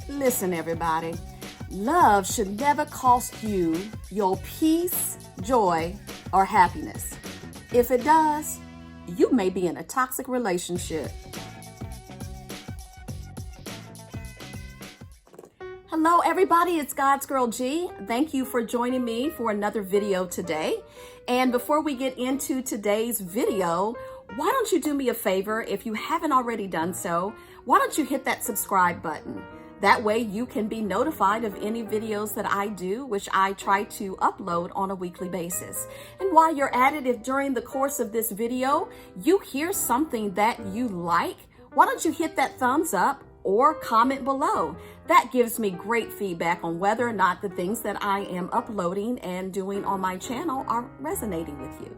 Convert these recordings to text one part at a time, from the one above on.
Listen, everybody, love should never cost you your peace, joy, or happiness. If it does, you may be in a toxic relationship. Hello, everybody. It's godsgirlg. Thank you for joining me for another video today. And before we get into today's video, why don't you do me a favor? If you haven't already done so, why don't you hit that subscribe button? That way you can be notified of any videos that I do, which I try to upload on a weekly basis. And while you're at it, if during the course of this video, you hear something that you like, why don't you hit that thumbs up or comment below? That gives me great feedback on whether or not the things that I am uploading and doing on my channel are resonating with you.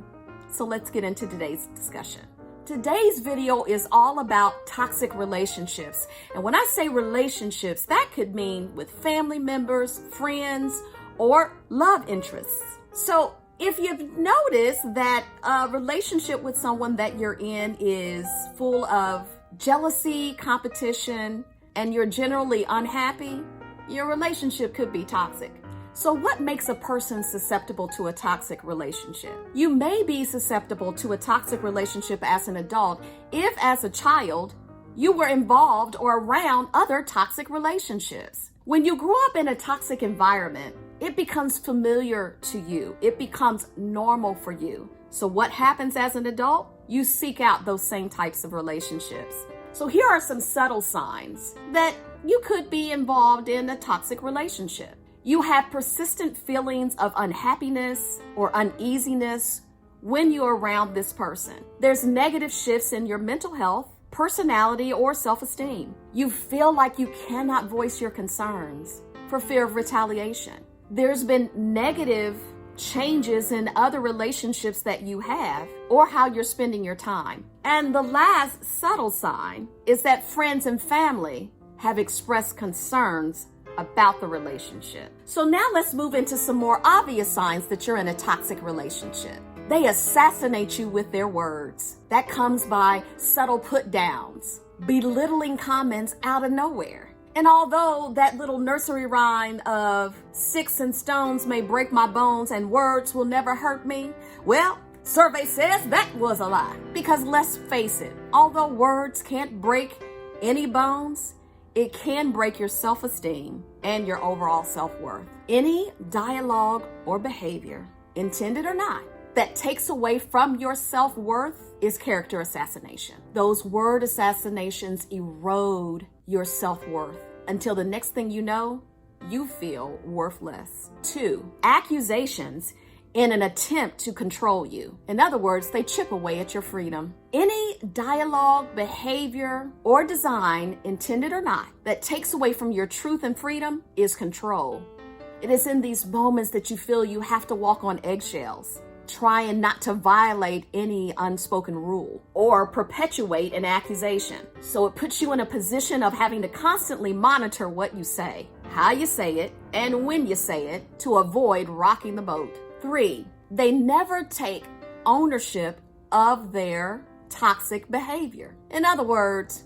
So let's get into today's discussion. Today's video is all about toxic relationships. And when I say relationships, that could mean with family members, friends, or love interests. So if you've noticed that a relationship with someone that you're in is full of jealousy, competition, and you're generally unhappy, your relationship could be toxic. So what makes a person susceptible to a toxic relationship? You may be susceptible to a toxic relationship as an adult if, as a child, you were involved or around other toxic relationships. When you grow up in a toxic environment, it becomes familiar to you. It becomes normal for you. So what happens as an adult? You seek out those same types of relationships. So here are some subtle signs that you could be involved in a toxic relationship. You have persistent feelings of unhappiness or uneasiness when you're around this person. There's negative shifts in your mental health, personality, or self-esteem. You feel like you cannot voice your concerns for fear of retaliation. There's been negative changes in other relationships that you have or how you're spending your time. And the last subtle sign is that friends and family have expressed concerns about the relationship. So now let's move into some more obvious signs that you're in a toxic relationship. They assassinate you with their words. That comes by subtle put downs, belittling comments out of nowhere. And although that little nursery rhyme of sticks and stones may break my bones and words will never hurt me, well, survey says that was a lie. Because let's face it, although words can't break any bones, it can break your self-esteem and your overall self-worth. Any dialogue or behavior, intended or not, that takes away from your self-worth is character assassination. Those word assassinations erode your self-worth until the next thing you know, you feel worthless. 2, accusations in an attempt to control you. In other words, they chip away at your freedom. Any dialogue, behavior, or design, intended or not, that takes away from your truth and freedom is control. It is in these moments that you feel you have to walk on eggshells, trying not to violate any unspoken rule or perpetuate an accusation. So it puts you in a position of having to constantly monitor what you say, how you say it, and when you say it to avoid rocking the boat. 3, they never take ownership of their toxic behavior. In other words,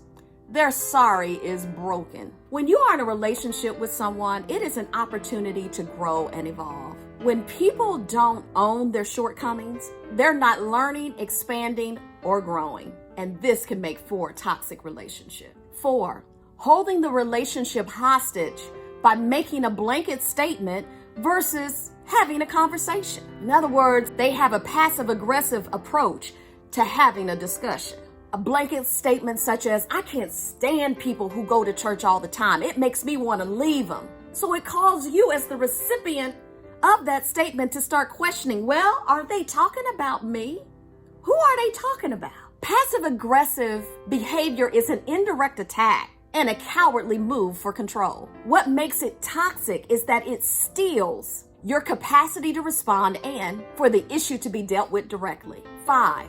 their sorry is broken. When you are in a relationship with someone, it is an opportunity to grow and evolve. When people don't own their shortcomings, they're not learning, expanding, or growing. And this can make for a toxic relationship. 4, holding the relationship hostage by making a blanket statement versus having a conversation. In other words, they have a passive-aggressive approach to having a discussion. A blanket statement such as, I can't stand people who go to church all the time. It makes me want to leave them. So it calls you as the recipient of that statement to start questioning, well, are they talking about me? Who are they talking about? Passive-aggressive behavior is an indirect attack and a cowardly move for control. What makes it toxic is that it steals your capacity to respond and for the issue to be dealt with directly. 5,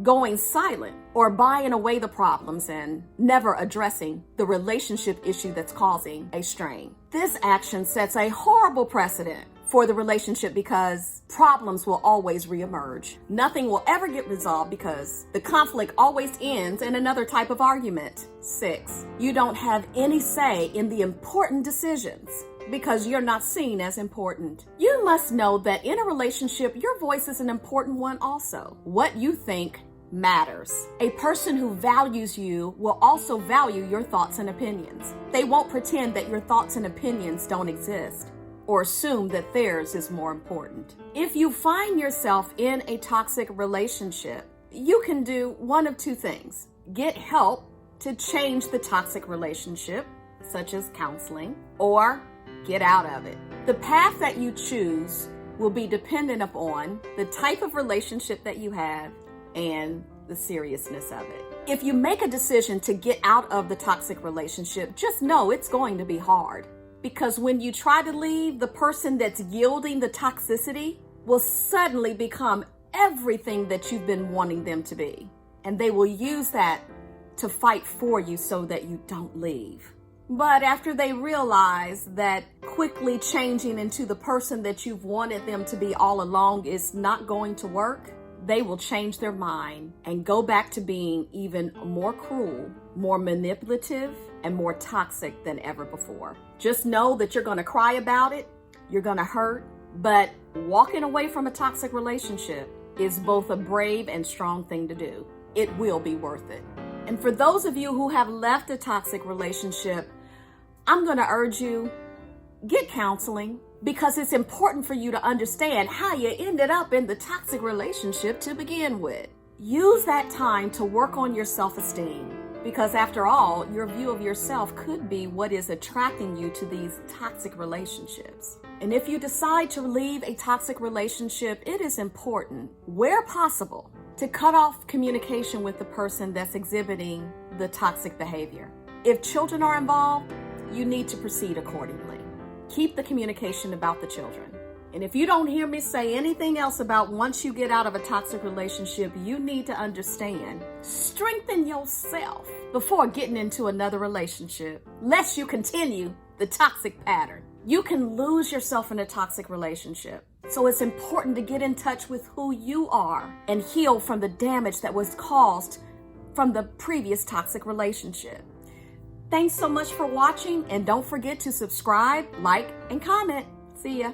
going silent or buying away the problems and never addressing the relationship issue that's causing a strain. This action sets a horrible precedent for the relationship because problems will always reemerge. Nothing will ever get resolved because the conflict always ends in another type of argument. 6, you don't have any say in the important decisions because you're not seen as important. You must know that in a relationship, your voice is an important one also. What you think matters. A person who values you will also value your thoughts and opinions. They won't pretend that your thoughts and opinions don't exist or assume that theirs is more important. If you find yourself in a toxic relationship, you can do one of two things. Get help to change the toxic relationship, such as counseling, or get out of it. The path that you choose will be dependent upon the type of relationship that you have and the seriousness of it. If you make a decision to get out of the toxic relationship, just know it's going to be hard. Because when you try to leave, the person that's yielding the toxicity will suddenly become everything that you've been wanting them to be. And they will use that to fight for you so that you don't leave. But after they realize that quickly changing into the person that you've wanted them to be all along is not going to work, they will change their mind and go back to being even more cruel, more manipulative, and more toxic than ever before. Just know that you're going to cry about it, you're going to hurt, but walking away from a toxic relationship is both a brave and strong thing to do. It will be worth it. And for those of you who have left a toxic relationship, I'm going to urge you, get counseling, because it's important for you to understand how you ended up in the toxic relationship to begin with. Use that time to work on your self-esteem, because after all, your view of yourself could be what is attracting you to these toxic relationships. And if you decide to leave a toxic relationship, it is important, where possible, to cut off communication with the person that's exhibiting the toxic behavior. If children are involved, you need to proceed accordingly. Keep the communication about the children. And if you don't hear me say anything else about once you get out of a toxic relationship, you need to understand, strengthen yourself before getting into another relationship, lest you continue the toxic pattern. You can lose yourself in a toxic relationship. So it's important to get in touch with who you are and heal from the damage that was caused from the previous toxic relationship. Thanks so much for watching, and don't forget to subscribe, like, and comment. See ya.